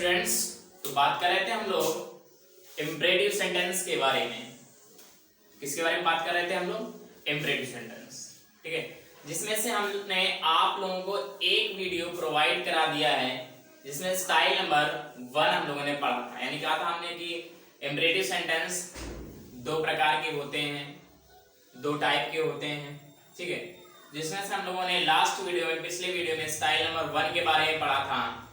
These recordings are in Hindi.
स्टूडेंट्स, तो बात कर रहे थे हम लोग इम्परेटिव सेंटेंस के बारे में। किसके बारे में बात कर रहे थे हम लोग? Imperative sentence. ठीक है, जिसमें से हमने आप लोगों को एक वीडियो प्रोवाइड करा दिया है जिसमें स्टाइल नंबर 1 हम लोगों ने पढ़ा था। यानी कहा था हमने कि इम्परेटिव सेंटेंस दो प्रकार के होते हैं, दो टाइप के होते हैं। ठीक है, जिसमें से हम लोगों ने लास्ट वीडियो में, पिछले वीडियो में स्टाइल नंबर 1 के बारे में पढ़ा था,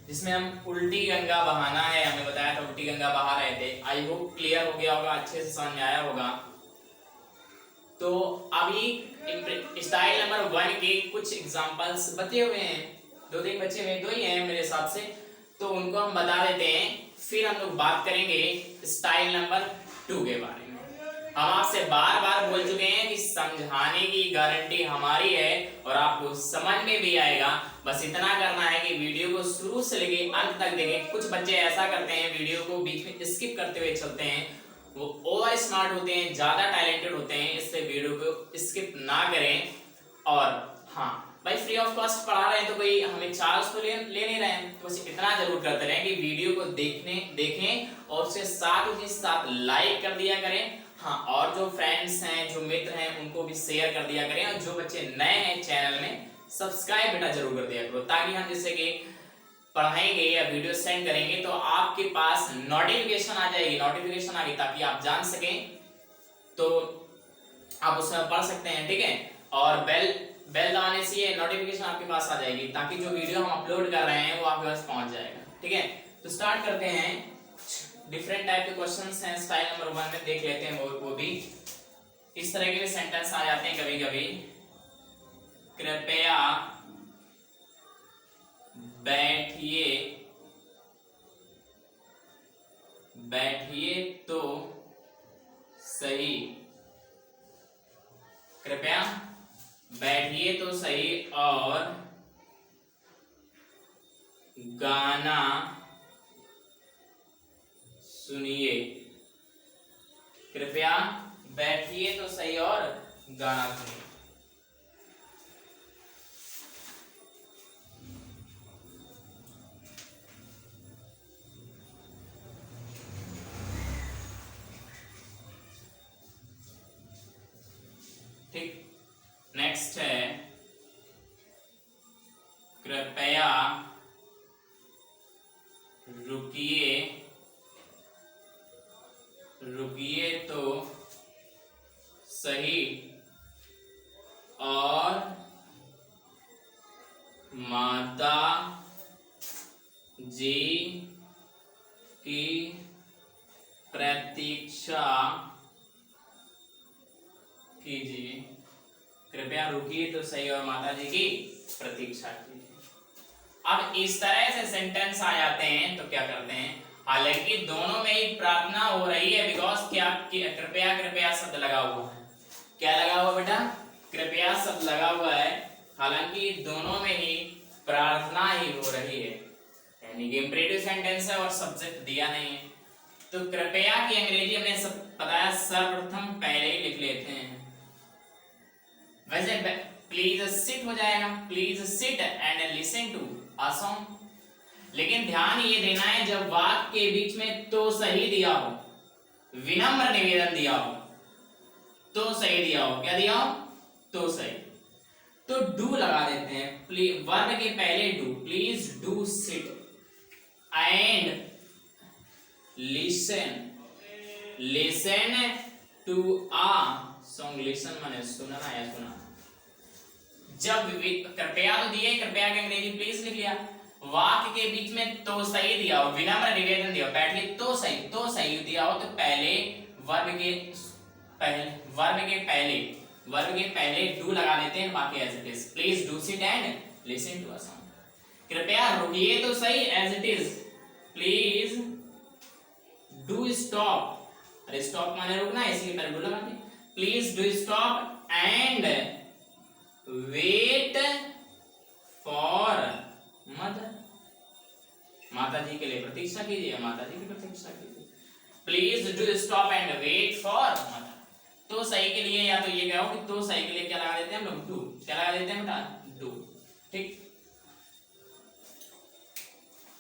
जिसमें हम उल्टी गंगा बहाना है, हमने बताया था उल्टी गंगा बहा रहे थे। आई होप क्लियर हो गया होगा, अच्छे से समझ में आया होगा। तो अभी स्टाइल नंबर 1 के कुछ एग्जांपल्स बचे हुए हैं, 2-3 बचे हुए, 2 ही हैं मेरे हिसाब से, तो उनको हम बता देते हैं। फिर हम लोग बात करेंगे स्टाइल नंबर 2 के बारे में। हम आपसे बार बार बोल चुके हैं कि समझाने की गारंटी हमारी है और आपको समझ में भी आएगा। बस इतना करना है कि वीडियो को शुरू से लेके अंत तक देखें। कुछ बच्चे ऐसा करते हैं, वीडियो को बीच में स्किप करते हुए चलते हैं, वो ओवर स्मार्ट होते हैं, ज्यादा टैलेंटेड होते हैं, इसलिए वीडियो को स्किप ना करें। और हाँ भाई, फ्री ऑफ कॉस्ट पढ़ा रहे हैं तो कोई हमें चार्ज तो ले नहीं रहे हैं, तो बस इतना जरूर करते रहें कि वीडियो को देखें और उसके साथ लाइक कर दिया करें। हाँ, और जो फ्रेंड्स हैं, जो मित्र हैं, उनको भी शेयर कर दिया करें। और जो बच्चे नए हैं चैनल में, सब्सक्राइब बेटा जरूर कर दिया करो, ताकि हम जैसे कि पढ़ाएंगे या वीडियो सेंड करेंगे तो आपके पास नोटिफिकेशन आ जाएगी, नोटिफिकेशन आ गई ताकि आप जान सकें, तो आप उसमें पढ़ सकते हैं। ठीक है, और बेल दबाने से ये नोटिफिकेशन आपके पास आ जाएगी, ताकि जो वीडियो हम अपलोड कर रहे हैं वो आपके पास पहुंच जाएगा। ठीक है, तो स्टार्ट करते हैं। डिफरेंट टाइप के क्वेश्चंस हैं स्टाइल नंबर 1 में, देख लेते हैं। वो भी इस तरह के भी सेंटेंस आ जाते हैं कभी कभी। कृपया बैठिए तो सही। कृपया बैठिए तो सही और गाना सुनिए। कृपया बैठिए तो सही और गाना सुनिए। ठीक, नेक्स्ट है कृपया रुकिए तो सही और माता जी की प्रतीक्षा कीजिए। कृपया रुकिए तो सही और माता जी की प्रतीक्षा कीजिए। अब इस तरह से सेंटेंस आ जाते हैं तो क्या करते हैं, हालांकि दोनों में ही प्रार्थना हो रही है, बिकॉज क्या कृपया शब्द लगा हुआ है। क्या लगा हुआ बेटा? कृपया शब्द लगा हुआ है, हालांकि दोनों में ही प्रार्थना ही हो रही है, यानी कि इम्परेटिव सेंटेंस है और सब्जेक्ट दिया नहीं है। तो कृपया की अंग्रेजी हमने सब बताया, सर्वप्रथम पहले ही लिख लेते हैं। वैसे प्लीज सिट हो जाएगा, please sit and listen to a song. लेकिन ध्यान ये देना है, जब वाक्य के बीच में तो सही दिया हो, विनम्र निवेदन दिया हो, तो सही दिया हो, क्या दिया हो? तो सही, तो डू लगा देते हैं। वर्ब के पहले do, please do sit and listen to a song. Listen माने सुनना या सुना। जब कृपया तो दिए, कृपया के अंग्रेजी प्लीज लिख लिया, वाक्य के बीच में तो सही दिया हो, विनम्र निवेदन दिया हो, बैठिए तो सही दिया हो, तो पहले वर्ब के पहले डू लगा देते हैं, बाकी as it is. Please do sit and listen to a song. कृपया रुकिए तो सही, as it is. Please do stop, अरे स्टॉप माने रुकना, इसलिए पहले डू लगा दिया। Please do stop and wait for mother. माता जी के लिए प्रतीक्षा कीजिए, माता जी की प्रतीक्षा कीजिए। Please do stop and wait for mother. तो सही के लिए या तो ये कहो कि तो सही के लिए क्या लगा देते हैं हम लोग? डू। क्या लगा देते हैं बेटा? डू। ठीक,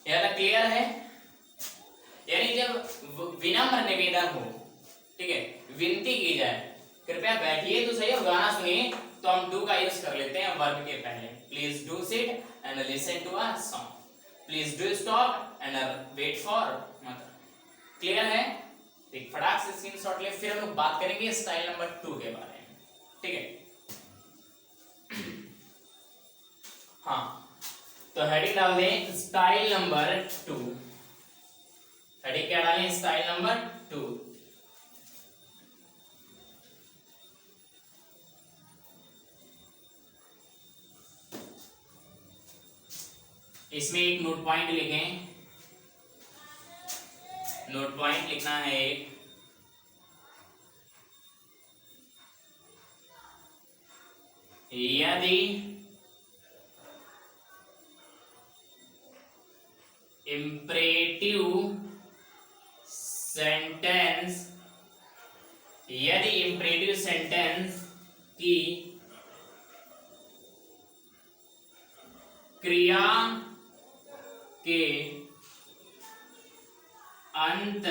यह तो क्लियर है। यानी जब विनम्र निवेदन हो, ठीक है, विनती की जाए कृपया बैठिए तो सही और गाना सुनिए, तो हम डू का यूज कर लेते हैं वर्ब के पहले। Please do sit and listen to a song, please do stop and wait for, मतलब क्लियर है। एक फटाक से स्क्रीनशॉट ले, फिर हम लोग बात करेंगे स्टाइल नंबर 2 के बारे में, ठीक है। हाँ, तो हेडिंग डाल दें स्टाइल नंबर 2। हेडिंग क्या डालें? Style number 2। इसमें एक नोट पॉइंट लिखें, नोट पॉइंट लिखना है एक, यदि इम्परेटिव सेंटेंस, यदि इम्परेटिव सेंटेंस की क्रिया के अंत,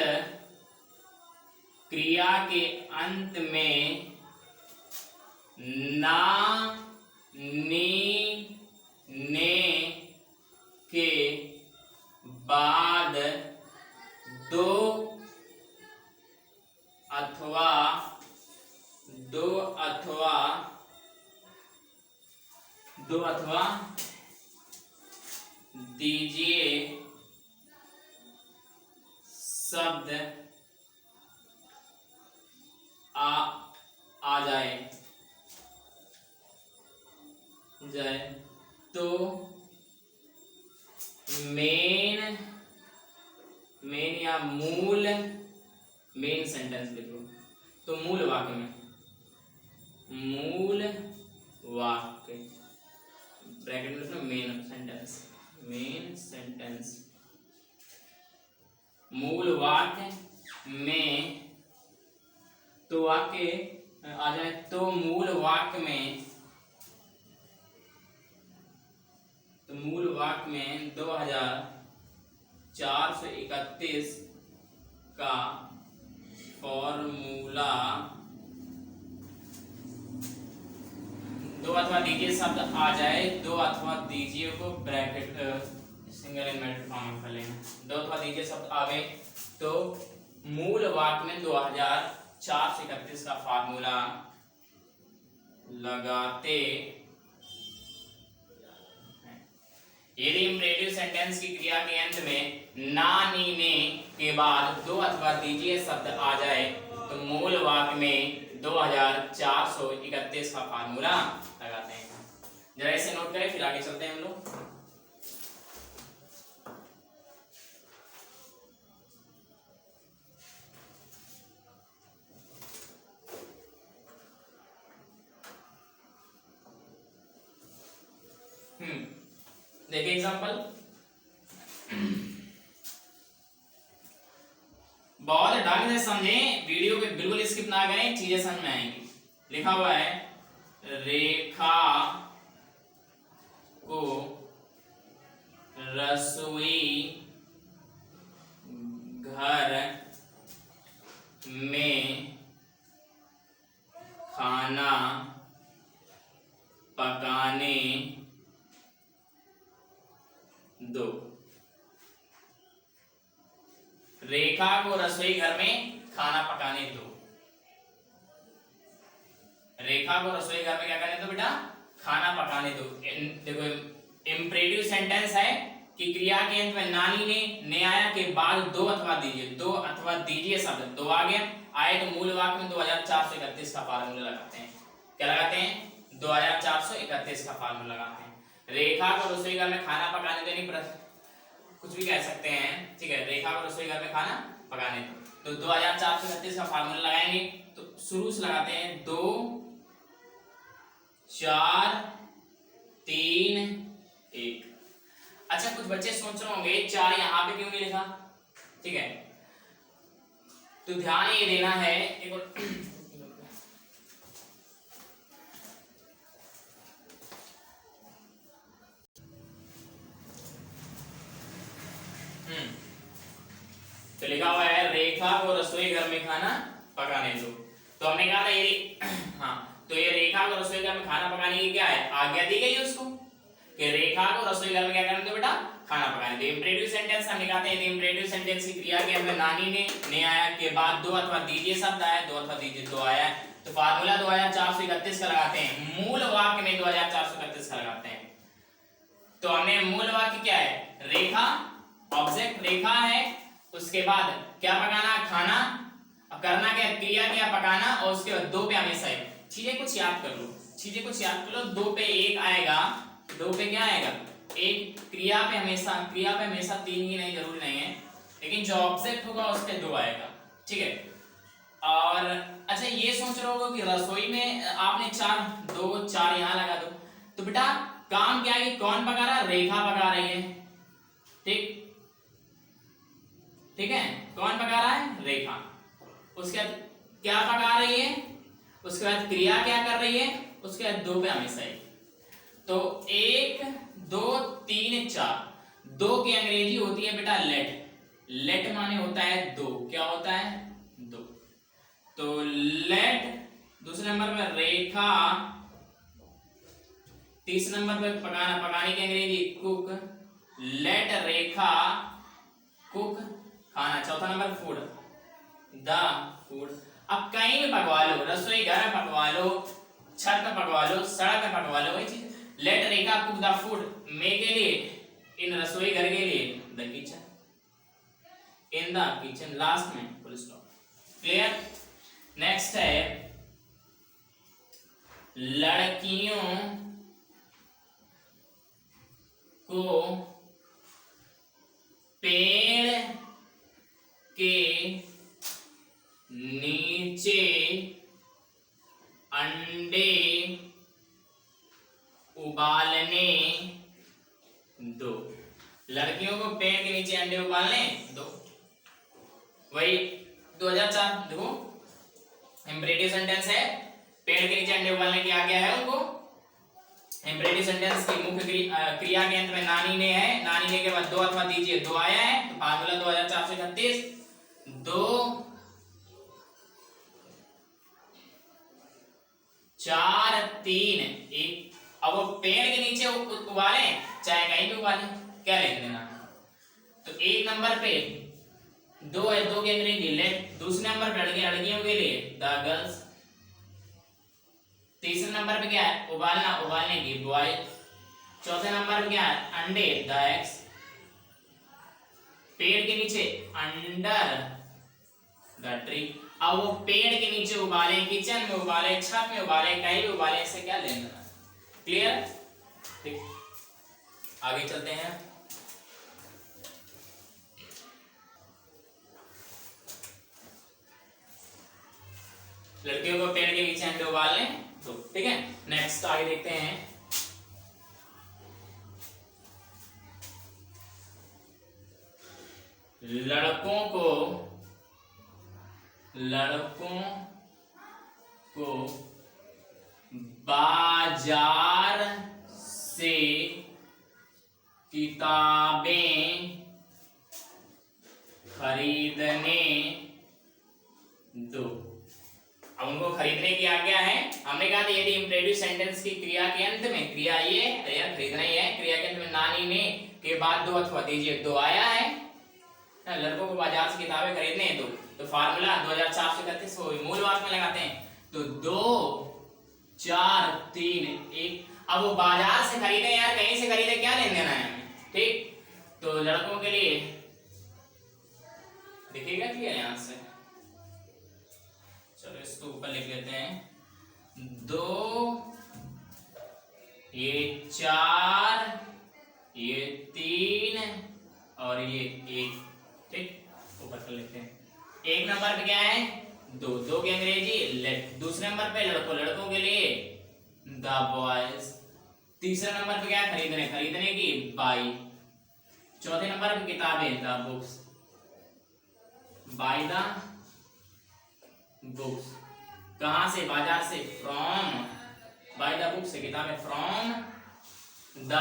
क्रिया के अंत में ना, नी, ने के बाद दो अथवा दीजिए शब्द आ जाए तो मेन या मूल, मेन सेंटेंस लिख लो, तो मूल वाक्य में, मूल वाक्य ब्रैकेट में लिखना, मेन सेंटेंस, मेन सेंटेंस, मूल वाक्य में, तो वाक्य आ जाए तो मूल वाक्य में, तो मूल वाक्य में 2431 का फॉर्मूला, दो अथवा दीजिए शब्द आ जाए, दो अथवा दीजिए को ब्रैकेट सिंगल इनवर्टेड फॉर्म में कर लेना, दो अथवा दीजिए शब्द आवे तो मूल वाक्य में 2431 का फॉर्मूला लगाते। यदि इम्परेटिव सेंटेंस की क्रिया के अंत में ना, नी, ने के बाद दो अथवा दीजिए शब्द आ जाए तो मूल वाक्य में 2431 का फॉर्मूला लगाते हैं। जरा इसे नोट करें, फिर आगे चलते हैं हम लोग। देखिए एग्जांपल, बहुत ढंग से समझें, वीडियो पे बिल्कुल स्किप ना करें, चीजें समझ में आएंगी। लिखा हुआ है रेखा को रसोई घर में खाना पकाने दो। रेखा को रसोई घर में खाना पकाने दो। रेखा को रसोई घर में क्या करने दो बेटा? खाना पकाने दो। देखो इम्परेटिव सेंटेंस है कि क्रिया के अंत में नानी ने आया के बाद दो अथवा दीजिए, दो अथवा दीजिए शब्द दो आ गया, आए तो मूल वाक्य में 2431 का फार्मूला लगाते हैं। क्या लगाते हैं? 2431 का फार्मूला लगाते हैं। रेखा को रसोई घर में खाना पकाने देने, कुछ भी कह सकते हैं, ठीक है। रेखा को रसोई घर में खाना पकाने दो, तो 2431 का फार्मूला लगाएंगे। तो शुरू से लगाते हैं 2 4 3 1। अच्छा, कुछ बच्चे सोच रहे होंगे 4 यहाँ पे क्यों नहीं लिखा, ठीक है। तो ध्यान ये देना है, एक रेखा को रसोई घर में खाना पकाने दो। तो हमने कहा था ये हाँ, तो ये रेखा को रसोई घर में खाना पकाने की क्या है, आज्ञा दी गई उसको कि रेखा को रसोई घर में क्या करने दो बेटा, खाना पकाने दो। इम्परेटिव सेंटेंस हमने कहा था यदि इम्परेटिव सेंटेंस की क्रिया के हमें नानी ने आया के बाद दो अथवा दीजिए शब्द आया, दो अथवा दीजिए दो आया, तो फार्मूला 2431 का लगाते हैं, मूल वाक्य में 2431 का लगाते हैं। तो हमने मूल वाक्य क्या है, रेखा, ऑब्जेक्ट रेखा है, उसके बाद क्या पकाना, खाना, अब करना क्या, क्रिया क्या, पकाना, और उसके बाद दो पे हमेशा है। चीजें कुछ याद कर लो, चीजें कुछ याद कर लो, दो पे एक आएगा, दो पे क्या आएगा एक, क्रिया पे हमेशा तीन ही नहीं, जरूरी नहीं है, लेकिन जो ऑब्जेक्ट होगा उस पे दो आएगा, ठीक है। और अच्छा ये सोच रहे हो कि रसोई में आपने चार, दो चार यहाँ लगा दो, तो बेटा काम क्या है कि कौन पका रहा, रेखा पका रही है, ठीक ठीक है, कौन पका रहा है, रेखा। उसके बाद क्या पका रही है, उसके बाद क्रिया क्या कर रही है, उसके बाद दो पे हमेशा ही। तो एक दो तीन चार, दो की अंग्रेजी होती है बेटा लेट, लेट माने होता है दो, क्या होता है, दो। तो लेट, दूसरे नंबर पर रेखा, तीसरे नंबर पर पकाना, पकाने की अंग्रेजी कुक, लेट रेखा कुक खाना, चौथा नंबर फूड, द फूड। अब कहीं भी पकवा लो, रसोई घर में पकवा लो, छत पे पकवा लो, सड़क पे पकवा लो, वही चीज। Let Rekha cook the food, may के लिए, इन रसोई घर के लिए, the kitchen, in the kitchen, last में फुल स्टॉप, क्लियर। नेक्स्ट है लड़कियों को पेड़ के नीचे अंडे उबालने दो, लड़कियों को पेड़ के नीचे अंडे उबालने दो, वही 2004। देखो इम्परेटिव सेंटेंस है, पेड़ के नीचे अंडे उबालने की आज्ञा है उनको। इम्परेटिव सेंटेंस की मुख्य क्रिया के अंत में नानी ने है, नानी ने के बाद दो अथवा दीजिए दो आया है, तो फार्मूला 2436, दो चार तीन एक। अब वो पेड़ के नीचे उबाले चाहे कहीं भी उबाले, क्या लिख देना। तो एक नंबर पे दो है, दो के अंग्रेजी लेट, दूसरे नंबर पे लड़कियों के लिए द गर्ल्स, तीसरे नंबर पे क्या है उबालना, उबालने की बॉयल, चौथे नंबर पे क्या है अंडे द एग्स, पेड़ के नीचे अंडर द ट्री। अब वो पेड़ के नीचे उबाले, किचन में उबाले, छत में उबाले, कहीं भी उबाले, इससे क्या लेना, क्लियर, ठीक। आगे चलते हैं, लड़कियों को पेड़ के नीचे अंडे उबालने दो, ठीक है। नेक्स्ट आगे देखते हैं, लड़कों को बाजार से किताबें खरीदने दो। अब उनको खरीदने की आज्ञा है। हमने कहा था यदि इम्परेटिव सेंटेंस की क्रिया के अंत में, क्रिया ये यार खरीदना ही है, क्रिया के अंत में नानी ने के बाद दो अथवा दीजिए दो आया है, लड़कों को बाजार से किताबें खरीदने दो, तो फार्मूला 2431 को मूल वाक्य में लगाते हैं, तो दो चार तीन एक। अब वो बाजार से खरीदे यार, कहीं से खरीदे, क्या लेन देना है हमें, ठीक। तो लड़कों के लिए दिखेगा क्लियर यहां से, चलो इसको ऊपर लिख लेते हैं, दो ये चार ये तीन और ये एक, ठीक, ऊपर कर लेते हैं। एक नंबर पे क्या है दो, दो की अंग्रेजी लेट, दूसरे नंबर पे लड़कों के लिए द बॉयज, तीसरे नंबर पे क्या है खरीदने की बाई, चौथे नंबर पे किताबें the books, bye the books, कहां से बाजार से, फ्रॉम, बाय द बुक्स से किताबें, from the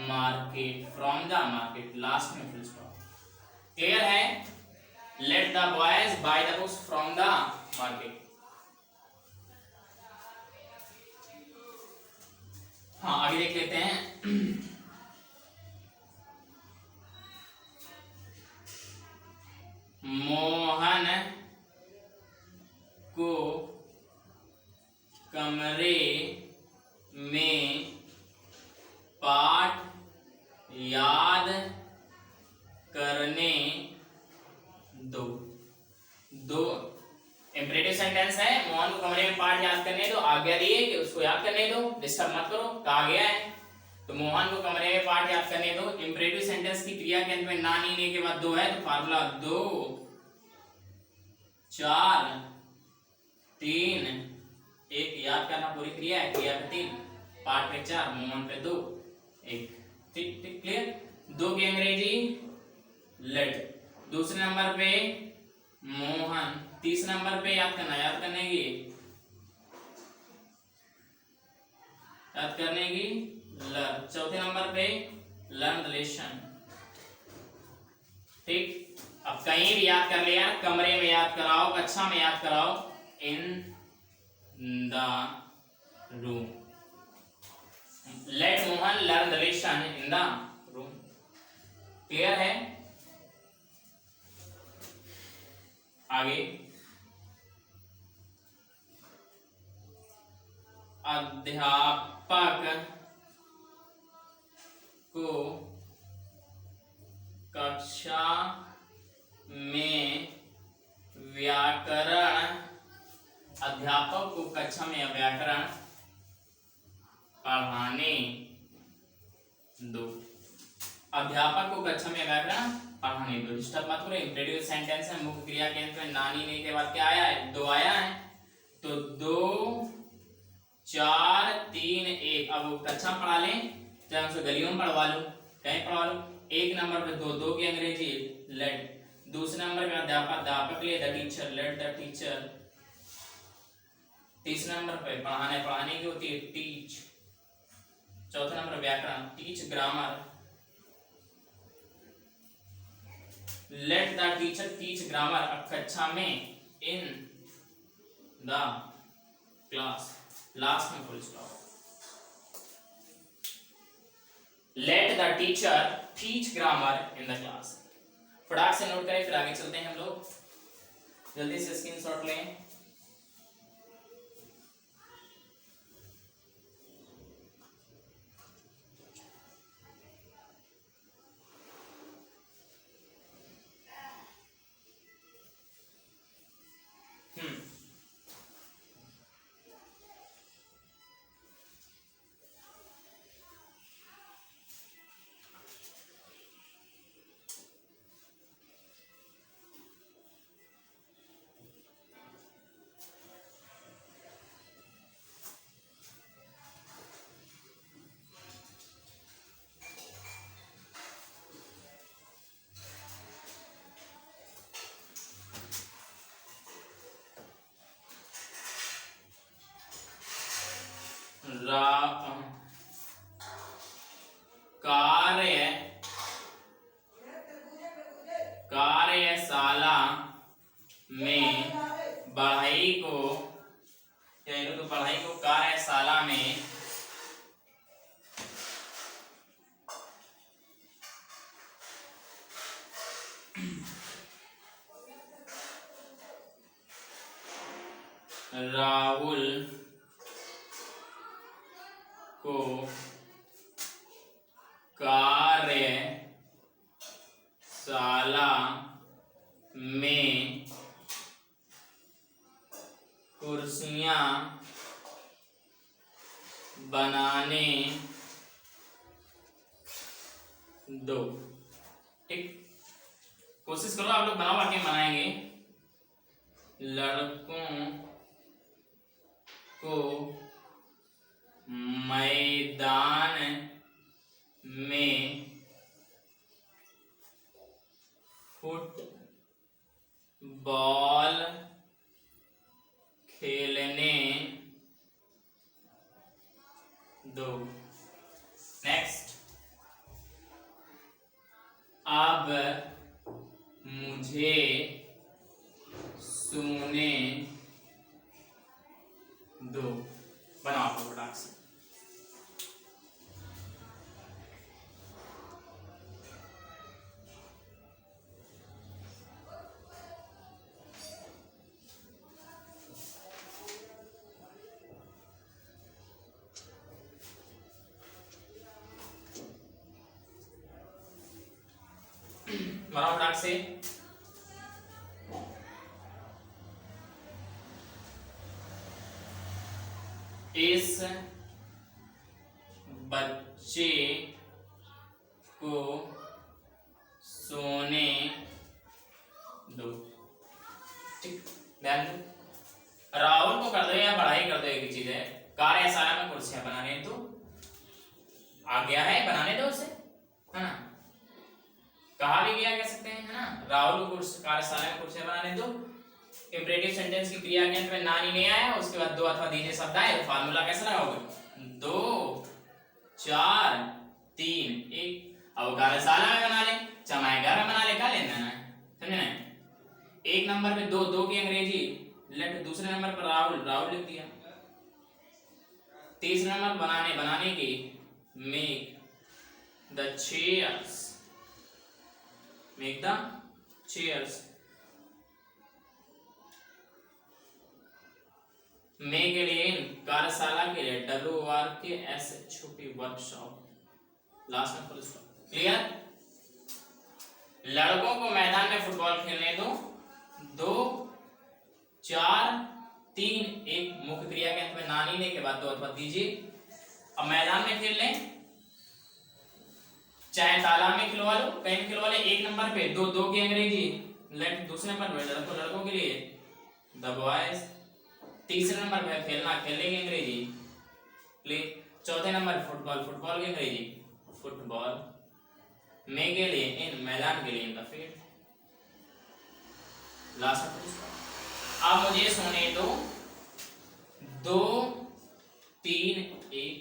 market, from the market, last में फुल स्टॉप, क्लियर है। Let separate the boys by the books from the market. हाँ आगे देख लेते हैं। मोहन को कमरे में पाठ याद करने दो। इंपरेटिव सेंटेंस है, मोहन को कमरे में पाठ याद करने दो, आज्ञा दिए कि उसको याद करने दो, डिस्टर्ब मत करो, कहा गया है। तो मोहन को कमरे में पाठ याद करने दो। इंपरेटिव सेंटेंस की क्रिया के अंत में ना नी ने के बाद दो है, तो फार्मूला 2 4 3 1 याद करना पूरी क्रिया है, क्रिया पे 3, पाठ पे 4, मोहन पे 2 1। ठीक ठीक क्लियर। 2 की अंग्रेजी लेट, दूसरे नंबर पे मोहन, तीसरे नंबर पे याद करने की लर्न, चौथे नंबर पे लर्न रिलेशन। ठीक, अब कहीं भी याद कर लिया, कमरे में याद कराओ, कक्षा में याद कराओ, in the room. Let Mohan learn relation in the room. Clear है। आगे अध्यापक को कक्षा में व्याकरण, अध्यापक को कक्षा में व्याकरण पढ़ाने दो। अध्यापक को कक्षा में व्याकरण पढ़ाने दो, डिस्टर्ब मत करो। इंपरेटिव सेंटेंस है, मुख्य क्रिया के अंत में नानी ने के बाद क्या आया है, 2 आया है, तो 2 4 3 1। अब कक्षा पढ़ा लें, चाहे उसे गलियों में पढ़वा लो, कहीं पढ़वा लो। एक नंबर पे 2 की अंग्रेजी लेट, दूसरे नंबर पे अध्यापक के लिए the teacher, let the teacher. तीसरे नंबर पे पढ़ाने की होती है टीच। चौथे नंबर व्याकरण, teach grammar. Let the teacher teach grammar, कक्षा में, इन द क्लास, लास्ट में full stop. Let the teacher teach grammar in the class. फटाक से नोट करें, फिर आगे चलते हैं हम लोग। जल्दी से स्क्रीनशॉट लें। कार्यशाला में पढ़ाई को, तो पढ़ाई को कार्यशाला में राहुल को कार्यशाला में कुर्सियां बनाने दो। ठीक, कोशिश करो आप लोग बनाओ, आके बनाएंगे। लड़कों को मैदान में फुटबॉल खेलने दो। नेक्स्ट, अब मुझे सोने दो। बनाओ आपको फटाक से। बनाओ फटाक से। इस बच्चे को सोने दो। ठीक, ध्यान दो। राहुल को कर दो या पढ़ाई कर दो, एक ही चीज है। कार्यशाला में कुर्सियां बनाने तो आ गया है, बनाने दो उसे, है ना। कहा भी गया कह सकते हैं, है ना। राहुल को कार्यशाला में कुर्सियां बनाने दो। इंपरेटिव सेंटेंस की क्रिया के अंत में नानी नहीं आया, उसके बाद दो अथवा दीजिए शब्द आए, तो फार्मूला कैसा लगाओगे? 2 4 3 1। अब कार्यशाला में बना ले, चाहे घर में बना ले, क्या लेना है, समझे ना। एक नंबर पे दो की अंग्रेजी लेट, दूसरे नंबर पर राहुल लिख दिया। तीसरे नंबर बनाने की make the chairs, make the chairs. May के लिए, कार्यशाला के लिए WORKSHOP, वर्कशॉप, लास्ट में फुल स्टॉप। क्लियर। लड़कों को मैदान में फुटबॉल खेलने दो। 2 4 3 1। मुख्य क्रिया के अंत में नानी ने के बाद दो अथवा दीजिए। अब मैदान में खेल लें, चाहे तालाब में खिलवा लो, कहीं भी खिलवा ले। एक नंबर पे दो की अंग्रेजी लेट, दूसरे नंबर पे लड़कों के लिए द बॉयज। तीसरे नंबर पे खेलने की अंग्रेजी प्ले। चौथे नंबर फुटबॉल की अंग्रेजी फुटबॉल। मे के लिए इन, मैदान के लिए इन द फील्ड। लास्ट। अब मुझे सोने दो। 2 3 1।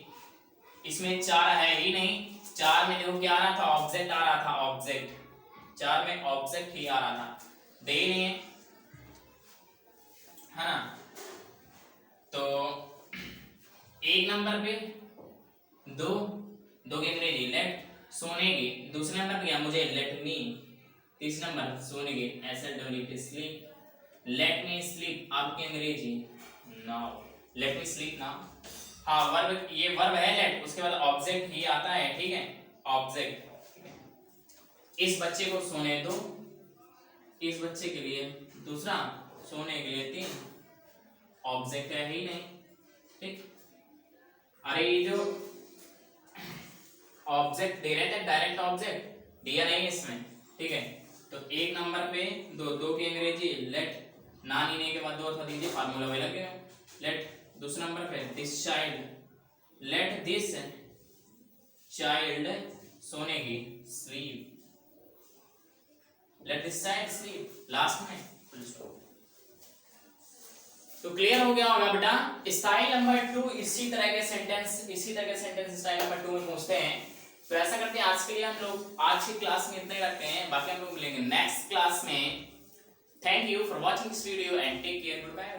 इसमें 4 है ही नहीं। 4 में देखो क्या आ रहा था, ऑब्जेक्ट आ रहा था, ऑब्जेक्ट। 4 में ऑब्जेक्ट ही आ रहा था, दे नहीं है ना। तो एक नंबर पे दो की अंग्रेजी लेट, सोने की। दूसरे नंबर पे क्या, मुझे लेट मी। तीसरे नंबर सोने की SLEEP, sleep. Let me sleep आपकी अंग्रेजी now, let me sleep now. हाँ, वर्ब, ये वर्ब है लेट, उसके बाद ऑब्जेक्ट ही आता है, ठीक है, ऑब्जेक्ट। इस बच्चे को सोने दो। इस बच्चे के लिए दूसरा, सोने के लिए 3, ऑब्जेक्ट है ही नहीं, ठीक। अरे ये जो ऑब्जेक्ट दे रहे थे, डायरेक्ट ऑब्जेक्ट दिया नहीं इसमें, ठीक है। तो एक नंबर पे दो की अंग्रेजी लेट, नानी ने के बाद दो अथवा दीजिए, फार्मूला वही लगेगा लेट। दूसरे नंबर पे this child, let this child सोने की sleep, let this child sleep, last में फुल स्टॉप। तो क्लियर हो गया होगा बेटा। स्टाइल नंबर 2 इसी तरह के सेंटेंस स्टाइल नंबर 2 में पूछते हैं। तो ऐसा करते हैं, आज के लिए हम लोग आज की क्लास में इतना ही रखते हैं, बाकी हम लोग मिलेंगे नेक्स्ट क्लास में। Thank you for watching this video and take care, good bye.